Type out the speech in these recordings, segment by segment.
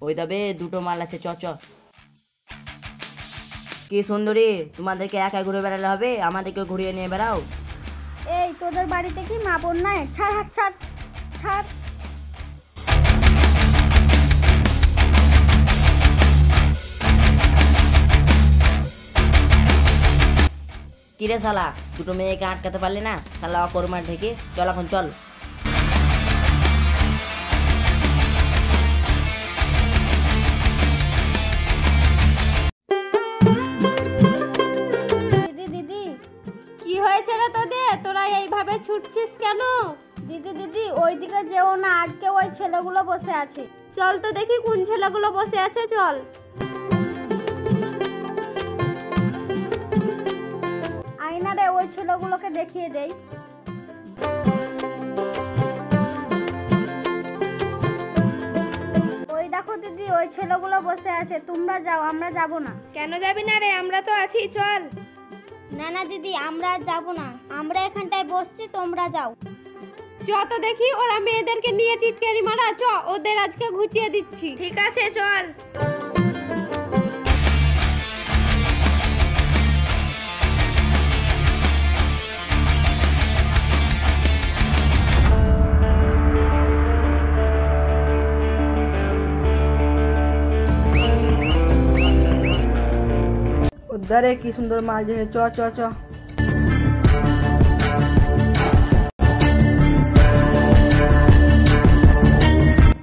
ওই তবে দুটো মাল আছে, চ চ। কি সুন্দরী, তোমাদেরকে একা ঘুরে বেড়ালে হবে, আমাদেরকে ঘুরিয়ে নিয়ে বেড়াও। এই তোদের বাড়িতে কি মা বোন নাই? ছাড় হাত, ছাড় ছাড়। কিরে শালা, দুটো মেয়েকে আটকাতে পারলি না? শালা অকর্মার ঢেকে, চল এখন চল। দিদি দিদি, কি হয়েছে রে তোদের? তোরা এইভাবে ছুটছিস কেন? দিদি দিদি, ওইদিকে যেও না, আজকে ওই ছেলেগুলো বসে আছে। চল তো দেখি কোন ছেলেগুলো বসে আছে, চল। আয়নারে ওই ছেলেগুলোকে দেখিয়ে দেই। ওই দেখো দিদি, ওই ছেলেগুলো বসে আছে। তোমরা যাও, আমরা যাব না। কেন যাবি না রে? আমরা তো আছি, চল। না না দিদি, আমরা যাব না, আমরা এখানটায় বসছি, তোমরা যাও। চ তো দেখি, ওরা মেয়েদেরকে নিয়ে টিটকারি মারা, চ ওদের আজকে ঘুচিয়ে দিচ্ছি। ঠিক আছে, চল। उधर है की सुंदर माल जो है, च च च।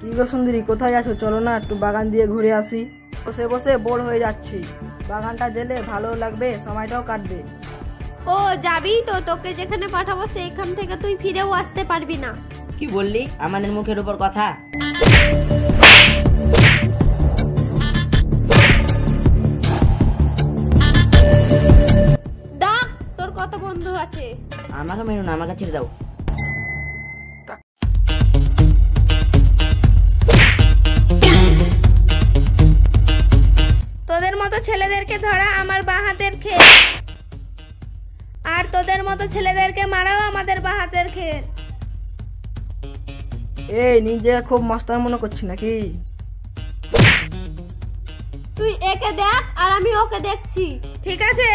কি গো সুন্দরী, কোথায় আছো? চলো না একটু বাগান দিয়ে ঘুরে আসি। বসে বসে বোর হয়ে যাচ্ছি, বাগানটা গেলে ভালো লাগবে, সময়টাও কাটবে। ও যাবি তো? তোকে যেখানে পাঠাবো সেইখান থেকে তুই ফিরেও আসতে পারবি না। কি বললি? আমাদের মুখের উপর কথা। ডাক, তোর কত বন্ধু আছে। আমাকে মেরো না, আমাকে ছেড়ে দাও। তোদের মতো ছেলেদেরকে ধরা আমার বাঁ হাতের খেল, আর তোদের মতো ছেলেদেরকে মারাও আমাদের বাঁ হাতের খেল। এই নিজে খুব মস্তান মনে করছি নাকি? তুই একে দেখ আর আমি ওকে দেখছি, ঠিক আছে?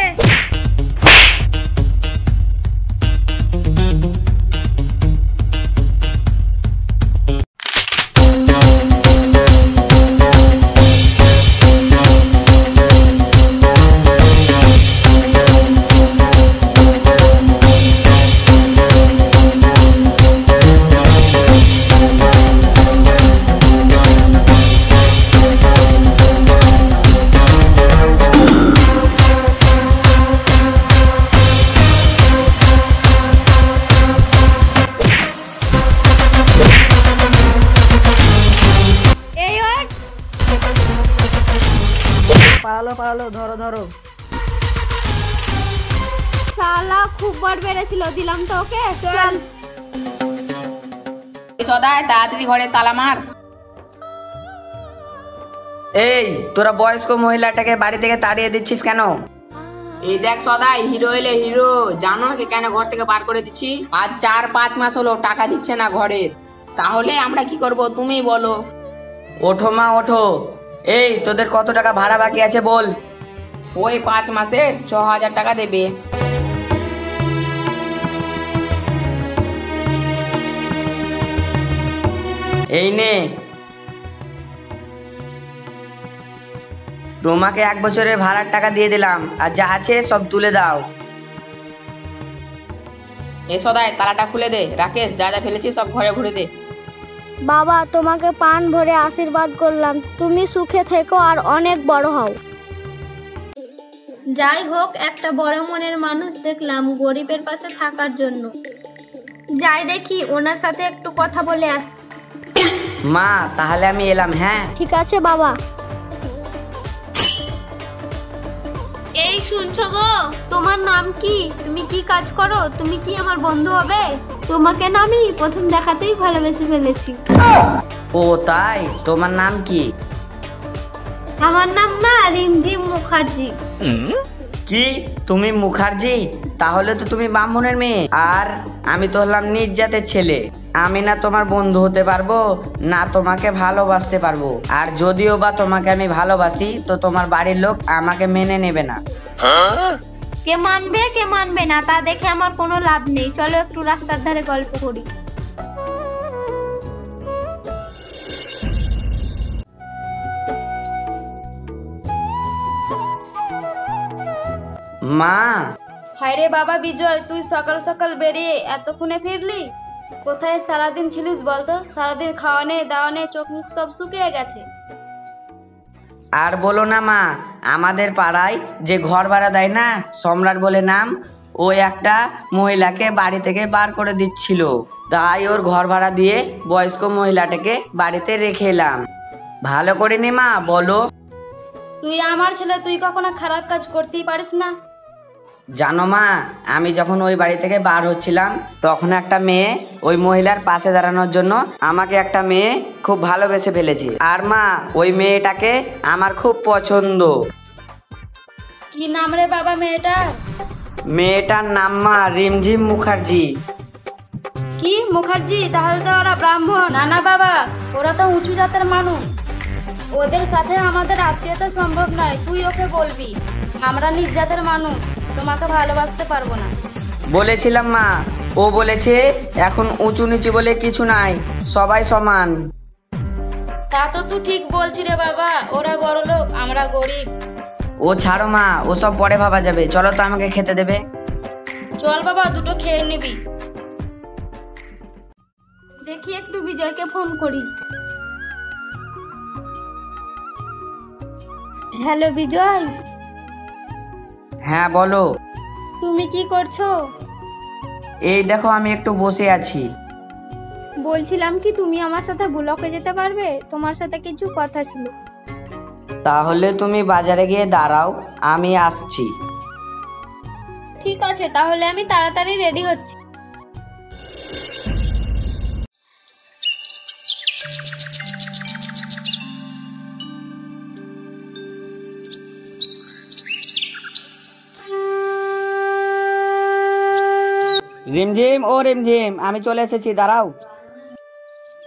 পালালো পালালো, ধরো ধরো। শালা খুব বড় বেড়েছিল, দিলাম তো ওকে, চল। সদাই তাড়াতাড়ি ঘরে তালা মার। এই তোরা বয়স্ক মহিলাটাকে বাড়ি থেকে তাড়িয়ে দিচ্ছিস কেন? এই দেখ সদাই, হিরো এলে হিরো, জানো নাকি কেন ঘর থেকে বার করে দিচ্ছি? আজ 4-5 মাস হলো টাকা দিচ্ছে না ঘরের, তাহলে আমরা কি করব তুমি বলো। ওঠো মা ওঠো। এই তোদের কত টাকা ভাড়া বাকি আছে বল। ওই 5 মাসের 6000 টাকা দেবে। এই নে, তোমাকে 1 বছরের ভাড়ার টাকা দিয়ে দিলাম, আর যা আছে সব তুলে দাও। এ সদাই তালাটা খুলে দে, রাকেশ যা যা ফেলেছি সব ঘরে ভরে দে। বাবা, তোমাকে প্রাণ ভরে আশীর্বাদ করলাম, তুমি সুখে থেকো আর অনেক বড় হও। যাই হোক, একটা বড় মনের মানুষ দেখলাম গরিবের পাশে থাকার জন্য। যাই দেখি ওনার সাথে একটু কথা বলে আস। মা তাহলে আমি এলাম। হ্যাঁ ঠিক আছে বাবা। এই শুনছো গো, তোমার নাম কি? তুমি কি কাজ করো? তুমি কি আমার বন্ধু হবে? তোমাকে না আমি প্রথম দেখাতেই ভালোবেসে ফেলেছি। ও তাই, তোমার নাম কি? আমার নাম না রিমঝিম মুখার্জি। কি তুমি মুখার্জি? তাহলে তো তুমি ব্রাহ্মণের মেয়ে, আর আমি তো হলাম নির্জাতের ছেলে। আমি না তোমার বন্ধু হতে পারবো, না তোমাকে ভালোবাসতে পারবো। আর যদিও বা তোমাকে আমি ভালোবাসি, তো তোমার বাড়ির লোক আমাকে মেনে নেবে না। কে মানবে না তা দেখে আমার কোনো লাভ নেই। চলো একটু রাস্তার ধারে গল্প করি। মা, হায়রে বাবা বিজয়, তুই সকাল সকাল বেরিয়ে এতক্ষণে ফিরলি? কোথায় সারাদিন ছিলিস বলতো? সারাদিন খাওয়া নেই, দাওয়া নেই, চোখ মুখ সব শুকিয়ে গেছে। আর বলো না মা, আমাদের পাড়ায় যে ঘর ভাড়া দেয় না, সম্রাট বলে নাম, ওই একটা মহিলাকে বাড়ি থেকে বার করে দিচ্ছিল। তাই ওর ঘর ভাড়া দিয়ে বয়স্ক মহিলাটাকে বাড়িতে রেখে এলাম। ভালো করিনি মা, বলো? তুই আমার ছেলে, তুই কখনো খারাপ কাজ করতেই পারিস না। জানো মা, আমি যখন ওই বাড়ি থেকে বার হচ্ছিলাম, তখন একটা মেয়ে ওই মহিলার পাশে দাঁড়ানোর জন্য আমাকে একটা মেয়ে খুব ভালোবেসে ফেলেছে। আর মা, ওই মেয়েটাকে আমার খুব পছন্দ। কি নাম রে বাবা মেয়েটার? মেয়েটার নাম মা রিমঝিম মুখার্জি। কি মুখার্জি? তাহলে তো ওরা ব্রাহ্মণ। না না বাবা, ওরা তো উঁচু জাতের মানুষ, ওদের সাথে আমাদের আত্মীয়তা সম্ভব নয়। তুই ওকে বলবি আমরা নিজ জাতের মানুষ, তোমাকে ভালোবাসতে পারবো না। বলেছিলাম মা, ও বলেছে এখন উঁচু নিচু বলে কিছু নাই, সবাই সমান। তা তো তুই ঠিক বলছি রে বাবা, ওরা বড় লোক, আমরা গরিব। ও ছাড়ো মা, ওসব পরে ভাবা যাবে। চলো তো আমাকে খেতে দেবে। চল বাবা, দুটো খেয়ে নিবি। দেখি একটু বিজয়কে ফোন করি। হ্যালো বিজয়, হ্যাঁ বলো। তুমি কি করছো? এই দেখো, আমি একটু বসে আছি। বলছিলাম কি, তুমি আমার সাথে ব্লকে যেতে পারবে? তোমার সাথে কিছু কথা ছিল। তাহলে তুমি বাজারে গিয়ে দাঁড়াও, আমি আসছি। ঠিক আছে, তাহলে আমি তাড়াতাড়ি রেডি হচ্ছি। রিমঝিম, ও রিমঝিম, আমি চলে এসেছি, দাঁড়াও।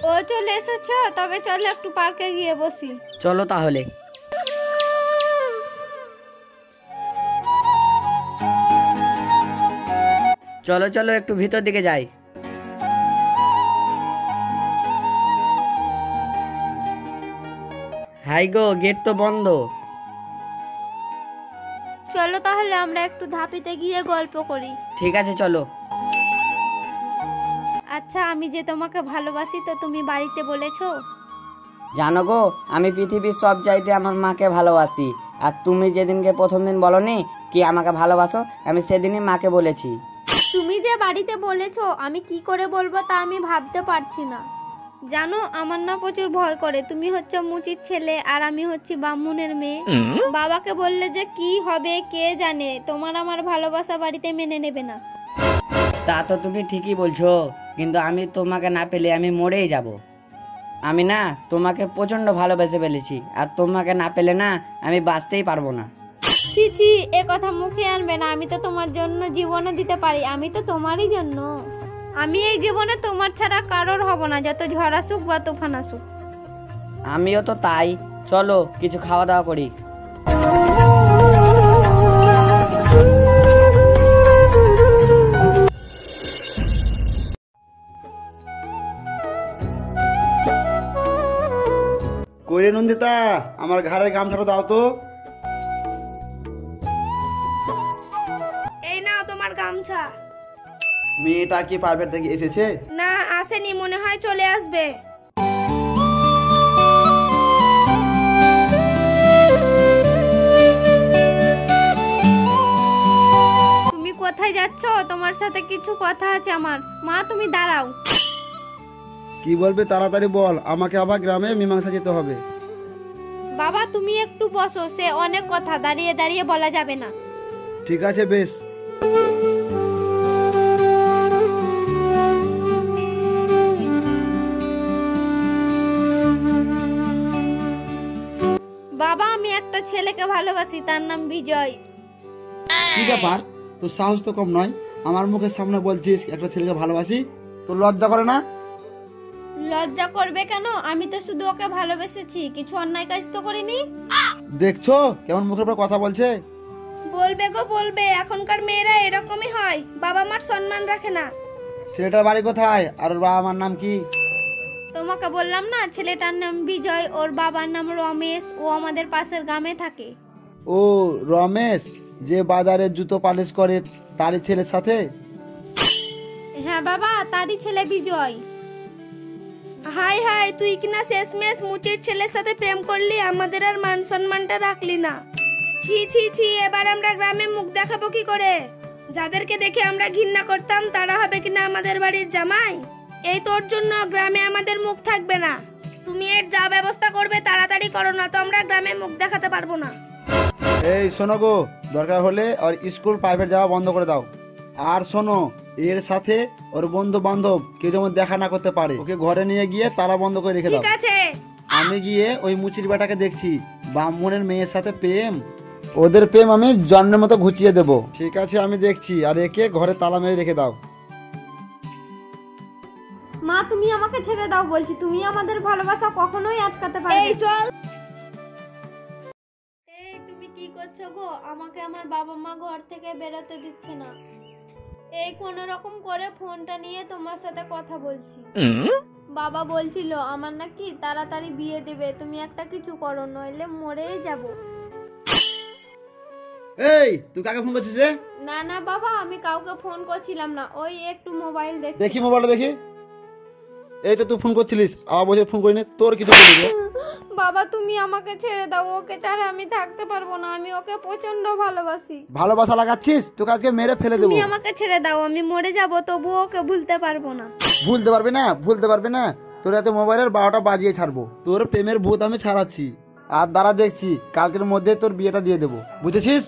ও চলে এসেছো? তবে চলো একটু পার্কে গিয়ে বসি। চলো তাহলে। চলো চলো, একটু ভিতর দিকে যাই। হাই গো, গেট তো বন্ধ। চলো তাহলে আমরা একটু ধাপিতে গিয়ে গল্প করি। ঠিক আছে চলো। আচ্ছা, আমি যে তোমাকে ভালোবাসি তো তুমি বাড়িতে বলেছো? জানো গো, আমি পৃথিবীর সব চাইতে আমার মাকে ভালোবাসি। আর তুমি যেদিনকে প্রথম দিন বলনি কি আমাকে ভালোবাসো, আমি সেদিনই মাকে বলেছি। তুমি যে বাড়িতে বলেছো, আমি কি করে বলবো তা আমি ভাবতে পারছি না। জানো, আমার না প্রচুর ভয় করে। তুমি হচ্ছে মুচির ছেলে আর আমি হচ্ছি ব্রাহ্মণের মেয়ে। বাবাকে বললে যে কি হবে কে জানে। তোমার আমার ভালোবাসা বাড়িতে মেনে নেবে না। তা তো তুমি ঠিকই বলছো, কিন্তু আমি তোমাকে না পেলে আমি মরেই যাব। আমি না তোমাকে প্রচন্ড ভালোবেসে ফেলেছি, আর তোমাকে না পেলে না আমি বাঁচতেই পারবো না। ছি ছি, এ কথা মুখে আনবে না। আমি তো তোমার জন্য জীবনও দিতে পারি। আমি তো তোমারই জন্য। আমি এই জীবনে তোমার ছাড়া কারোর হব না, যত ঝড় আসুক বা তুফান আসুক। আমিও তো তাই। চলো কিছু খাওয়া দাওয়া করি। কইরে নন্দিতা, আমার ঘাড়ের গামছাটা দাও তো। এই নাও তোমার গামছা। মেয়েটা কি প্রাইভেট থেকে এসেছে? না, আসেনি, মনে হয় চলে আসবে। তুমি কোথায় যাচ্ছ? তোমার সাথে কিছু কথা আছে আমার। মা, তুমি দাঁড়াও। কি বলবে তাড়াতাড়ি বল, আমাকে আবার গ্রামে মীমাংসা যেতে হবে। বাবা, তুমি একটু বসো। সে অনেক কথা দাঁড়িয়ে দাঁড়িয়ে বলা যাবে না। ঠিক আছে, বেশ। বাবা, আমি একটা ছেলেকে ভালোবাসি, তার নাম বিজয়। কি ব্যাপার, তোর সাহস তো কম নয়। আমার মুখের সামনে বলছিস একটা ছেলেকে ভালোবাসি, তোর লজ্জা করে না? লজ্জা করবে কেন? আমি তো শুধু ওকে ভালোবেসেছি, কিছু অন্যায় কাজ তো করিনি। দেখছো কেমন মুখের উপর কথা বলছে? বলবে গো বলবে, এখনকার মেয়েরা এরকমই হয়, বাবা মার সম্মান রাখে না। ছেলেটার বাড়ি কোথায় আর ওর বাবা মার নাম কি? তোমাকে বললাম না, ছেলেটার নাম বিজয়, ওর বাবার নাম রমেশ, ও আমাদের পাশের গ্রামে থাকে। ও রমেশ, যে বাজারে জুতো পালিশ করে, তারই ছেলের সাথে? হ্যাঁ বাবা, তারই ছেলে বিজয়। হাই হাই, তুই কিনা শেষমেশ মুচির ছেলের সাথে প্রেম করলি, আমাদের আর মান সম্মানটা রাখলি না। ছি ছি ছি, এবার আমরা গ্রামে মুখ দেখাবো কি করে? যাদেরকে দেখে আমরা ঘৃণা করতাম তারা হবে কিনা আমাদের বাড়ির জামাই। এই তোর জন্য গ্রামে আমাদের মুখ থাকবে না। তুমি এর যা ব্যবস্থা করবে তাড়াতাড়ি করো, না তো আমরা গ্রামে মুখ দেখাতে পারবো না। এই শোনো গো, দরকার হলে ওর স্কুল প্রাইভেট যাওয়া বন্ধ করে দাও। আর শোনো, এর সাথে ওর বন্ধু বান্ধব কেউ যেমন দেখা না করতে পারে, ওকে ঘরে নিয়ে গিয়ে তালা বন্ধ করে রেখে দাও। ঠিক আছে। আমি গিয়ে ওই মুচির বেটাকে দেখছি, ব্রাহ্মণের মেয়ের সাথে প্রেম, ওদের প্রেম আমি জন্মের মতো ঘুচিয়ে দেব। ঠিক আছে, আমি দেখছি। আর একে ঘরে তালা মেরে রেখে দাও। মা, তুমি আমাকে ছেড়ে দাও বলছি, তুমি আমাদের ভালোবাসা কখনোই আটকাতে পারবে না। এই চল। এই তুমি কি করছো গো? আমাকে আমার বাবা মা ঘর থেকে বেরোতে দিচ্ছে না। এই কোন রকম করে ফোনটা নিয়ে তোমার সাথে কথা বলছি। বাবা বলছিল আমার নাকি তাড়াতাড়ি বিয়ে দেবে, তুমি একটা কিছু করো, নইলে মরেই যাব। এই তুই কাকে ফোন করছিস রে? না না বাবা, আমি কাউকে ফোন করছিলাম না, ওই একটু মোবাইল দেখি। দেখি মোবাইলটা দেখি। এই তো তুই ফোন করছিলিস, আবার বসে ফোন করিনি, তোর কিছু বলি রে? বাবা তুমি আমাকে ছেড়ে দাও, ওকে ছাড়া আমি থাকতে পারবো না, আমি ওকে প্রচন্ড ভালোবাসি। ভালোবাসা লাগাচ্ছিস? তোকে আজকে মেরে ফেলে দেবো। তুমি আমাকে ছেড়ে দাও, আমি মরে যাব, তবু ওকে ভুলতে পারবো না। ভুলতে পারবি না? ভুলতে পারবি না? তোর এত মোবাইলের 12টা বাজিয়ে ছাড়বো। তোর প্রেমের ভূত আমি ছাড়াচ্ছি, আর দ্বারা দেখছি কালকের মধ্যে তোর বিয়েটা দিয়ে দেবো, বুঝেছিস?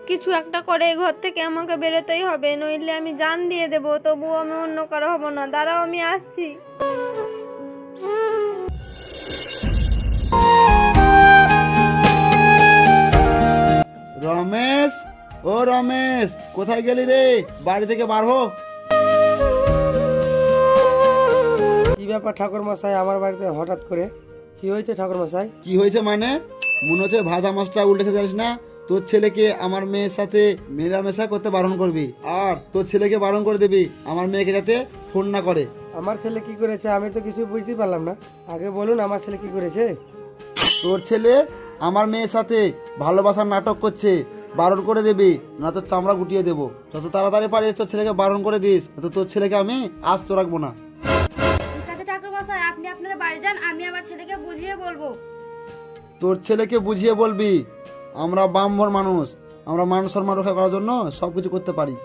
কিছু একটা করে এই ঘর থেকে আমাকে বেরোতেই হবে, নইলে আমি জান দিয়ে দেবো, তবু আমি অন্য কারো হব না। দাঁড়াও, আমি আসছি। রমেশ, ও রমেশ, কোথায় গেলি রে? বাড়ি থেকে বার হো। কি ব্যাপার ঠাকুর মশাই, আমার বাড়িতে হঠাৎ করে? কি হয়েছে ঠাকুর মশাই? কি হয়েছে মানে? মনে হচ্ছে ভাজা মাছটা উল্টে খেতে জানিস না? তোর ছেলেকে আমার মেয়ের সাথে মেলামেশা করতে বারণ করবি, আর তোর ছেলেকে বারণ করে দিবি আমার মেয়েকে যাতে ফোন না করে। আমার ছেলে কি করেছে? আমি তো কিছু বুঝতে পারলাম না, আগে বলুন আমার ছেলে কি করেছে? তোর ছেলে আমার মেয়ের সাথে ভালোবাসার নাটক করছে, বারণ করে দিবি, না তোর চামড়া গুটিয়ে দেবো। যত তাড়াতাড়ি পারিস তোর ছেলেকে বারণ করে দিস, তো তোর ছেলেকে আমি আস্ত রাখবো না। ঠিক আছে ঠাকুর মশাই, আপনি আপনার বাড়ি যান, আমি আমার ছেলেকে বুঝিয়ে বলবো। তোর ছেলেকে বুঝিয়ে বলবি, আমরা ব্রাহ্মণ মানুষ, আমরা মান সম্মান রক্ষা করার জন্য সবকিছু করতে পারি।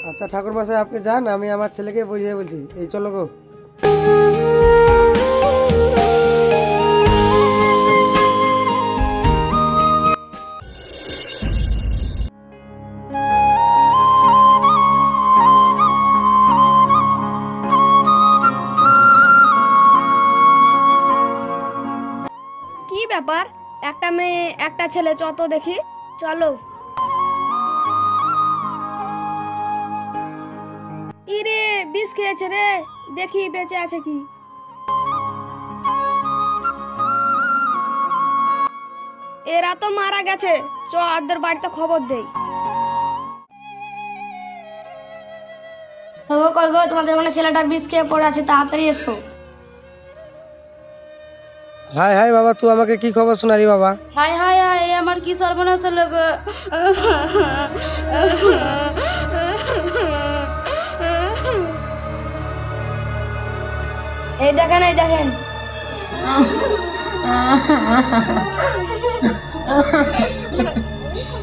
আচ্ছা ঠাকুর মশাই আপনি যান, আমি আমার ছেলেকে বুঝিয়ে বলছি। এই চলো গো। কি ব্যাপার? একটা মেয়ে একটা ছেলে, চত দেখি, চলো। ইরে বিষ খেয়েছে রে, দেখি বেঁচে আছে কি। এরা তো মারা গেছে, চ আদের বাড়িতে খবর দেই। কই গো, তোমাদের মানে ছেলেটা বিষ খেয়ে পড়ে আছে, তাড়াতাড়ি এসো। হাই হাই বাবা, তুই আমাকে কি খবর শোনালি বাবা? হাই হাই হাই, এ আমার কি সর্বনাশ হলো গো। এই দেখেন, এই দেখেন।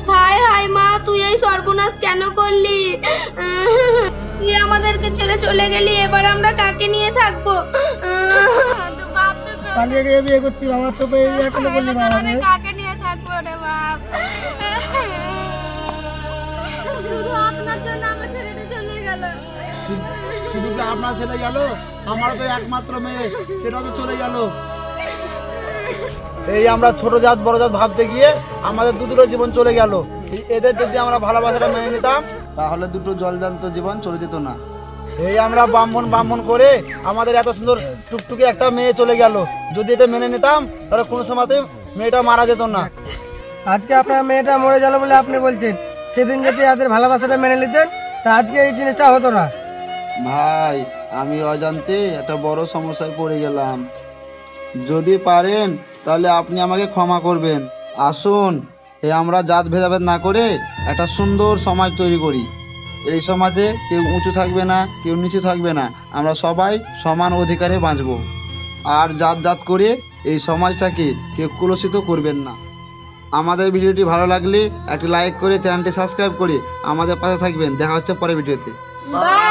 হাই হাই মা, তুই এই সর্বনাশ কেন করলি? তুই আমাদেরকে ছেড়ে চলে গেলি, এবার আমরা কাকে নিয়ে থাকবো? পালিয়ে গিয়ে বিয়ে করতি বাবা, তো এখনো বললি বাবা কাকে নিয়ে থাকবো রে বাপ? শুধু আপনার জন্য আমার ছেলেটা চলে গেল। শুধু কি আপনার ছেলে গেল? আমার তো একমাত্র মেয়ে, সেটা তো চলে গেল। এই আমরা ছোট জাত বড় জাত ভাবতে গিয়ে আমাদের দুটো জীবন চলে গেল। এদের যদি আমরা ভালোবাসাটা মেনে নিতাম তাহলে দুটো জলজান্ত জীবন চলে যেত না। এই আমরা ব্রাহ্মণ ব্রাহ্মণ করে আমাদের এত সুন্দর টুকটুকে একটা মেয়ে চলে গেল, যদি এটা মেনে নিতাম তাহলে কোনো সময়তে মেয়েটা মারা যেত না। আজকে আপনার মেয়েটা মরে গেল বলে আপনি বলছেন, সেদিন যদি এদের ভালোবাসাটা মেনে নিতেন তা আজকে এই জিনিসটা হতো না। ভাই আমি অজান্তে একটা বড় সমস্যায় পড়ে গেলাম, যদি পারেন তাহলে আপনি আমাকে ক্ষমা করবেন। আসুন আমরা জাত ভেদাভেদ না করে একটা সুন্দর সমাজ তৈরি করি। এই সমাজে কেউ উঁচু থাকবে না, কেউ নিচু থাকবে না, আমরা সবাই সমান অধিকারে বাঁচব। আর জাত জাত করে এই সমাজটাকে কেউ কলুষিত করবেন না। আমাদের ভিডিওটি ভালো লাগলে একটি লাইক করে চ্যানেলটি সাবস্ক্রাইব করে আমাদের পাশে থাকবেন। দেখা হচ্ছে পরের ভিডিওতে। বাই।